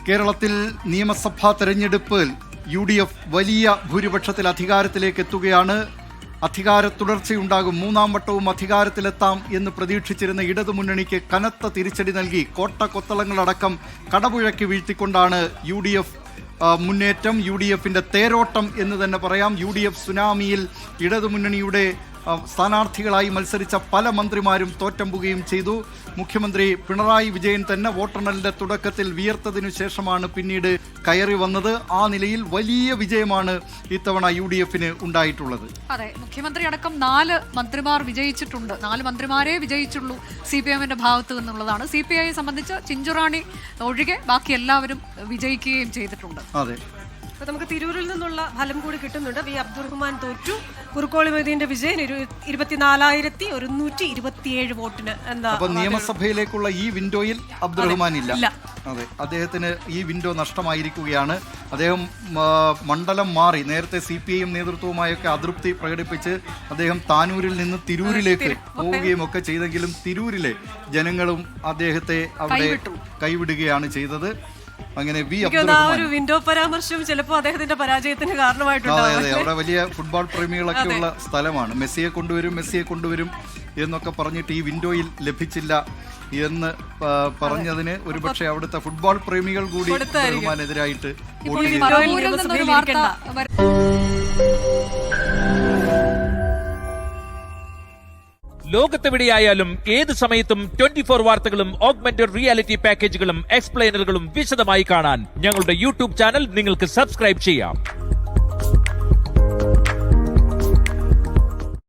കേരളത്തിൽ നിയമസഭാ തെരഞ്ഞെടുപ്പിൽ UDF വലിയ ഭൂരിപക്ഷത്തിൽ അധികാരത്തിലേക്ക് എത്തുകയാണ്. അധികാര തുടർച്ചയുണ്ടാകും. മൂന്നാം വട്ടവും അധികാരത്തിലെത്താം എന്ന് പ്രതീക്ഷിച്ചിരുന്ന ഇടതുമുന്നണിക്ക് കനത്ത തിരിച്ചടി നൽകി കോട്ടക്കൊത്തളങ്ങളടക്കം കടപുഴക്കി വീഴ്ത്തിക്കൊണ്ടാണ് UDF മുന്നേറ്റം, UDFന്റെ തേരോട്ടം എന്ന് തന്നെ പറയാം. UDF സുനാമിയിൽ ഇടതുമുന്നണിയുടെ സ്ഥാനാർത്ഥികളായി മത്സരിച്ച പല മന്ത്രിമാരും തോറ്റമ്പുകയും ചെയ്തു. മുഖ്യമന്ത്രി പിണറായി വിജയൻ തന്നെ വോട്ടെണ്ണലിന്റെ തുടക്കത്തിൽ വിയർത്തതിനു ശേഷമാണ് പിന്നീട് കയറി വന്നത്. ആ നിലയിൽ വലിയ വിജയമാണ് ഇത്തവണ UDFന് ഉണ്ടായിട്ടുള്ളത്. അതെ, മുഖ്യമന്ത്രി അടക്കം 4 മന്ത്രിമാർ വിജയിച്ചിട്ടുണ്ട്. 4 മന്ത്രിമാരെ വിജയിച്ചുള്ളൂ CPMന്റെ ഭാഗത്ത് നിന്നുള്ളതാണ്. CPI സംബന്ധിച്ച് ചിഞ്ചുറാണി ഒഴികെ ബാക്കി എല്ലാവരും വിജയിക്കുകയും ചെയ്തിട്ടുണ്ട്. അതെ, നമുക്ക് തിരൂരിൽ നിന്നുള്ള ഫലം കൂടി കിട്ടുന്നുണ്ട്. വി അബ്ദുറഹ്മാൻ തോറ്റു. കുറുക്കോളി മൊയ്തീന്റെ വിജയൻ 24,127 വോട്ടിന്. അപ്പൊ നിയമസഭയിലേക്കുള്ള ഈ വിൻഡോയിൽ അബ്ദുറഹ്മാൻ ഇല്ല. അതെ, അദ്ദേഹത്തിന് ഈ വിൻഡോ നഷ്ടമായിരിക്കുകയാണ്. അദ്ദേഹം മണ്ഡലം മാറി. നേരത്തെ CPIM നേതൃത്വവുമായൊക്കെ അതൃപ്തി പ്രകടിപ്പിച്ച് അദ്ദേഹം താനൂരിൽ നിന്ന് തിരൂരിലേക്ക് പോവുകയും ഒക്കെ ചെയ്തെങ്കിലും തിരൂരിലെ ജനങ്ങളും അദ്ദേഹത്തെ അവിടെ കൈവിടുകയാണ് ചെയ്തത്. അങ്ങനെ ഒരു വിൻഡോ പരാമർശം ചിലപ്പോൾ അദ്ദേഹത്തിന്റെ പരാജയത്തിന് കാരണമായിട്ടുണ്ട്. അതെ, അവിടെ വലിയ ഫുട്ബോൾ പ്രേമികളൊക്കെ ഉള്ള സ്ഥലമാണ്. മെസ്സിയെ കൊണ്ടുവരും എന്നൊക്കെ പറഞ്ഞിട്ട് ഈ വിൻഡോയിൽ ലഭിച്ചില്ല എന്ന് പറഞ്ഞതിന് ഒരുപക്ഷെ അവിടുത്തെ ഫുട്ബോൾ പ്രേമികൾ കൂടി റഹ്മാനെതിരായിട്ട് വോട്ട് ചെയ്തു. ലോകത്തെവിടെയായാലും ഏത് സമയത്തും 24 വാർത്തകളും ഓഗ്മെന്റഡ് റിയാലിറ്റി പാക്കേജുകളും എക്സ്പ്ലെയിനറുകളും വിശദമായി കാണാൻ ഞങ്ങളുടെ YouTube ചാനൽ നിങ്ങൾക്ക് സബ്സ്ക്രൈബ് ചെയ്യാം.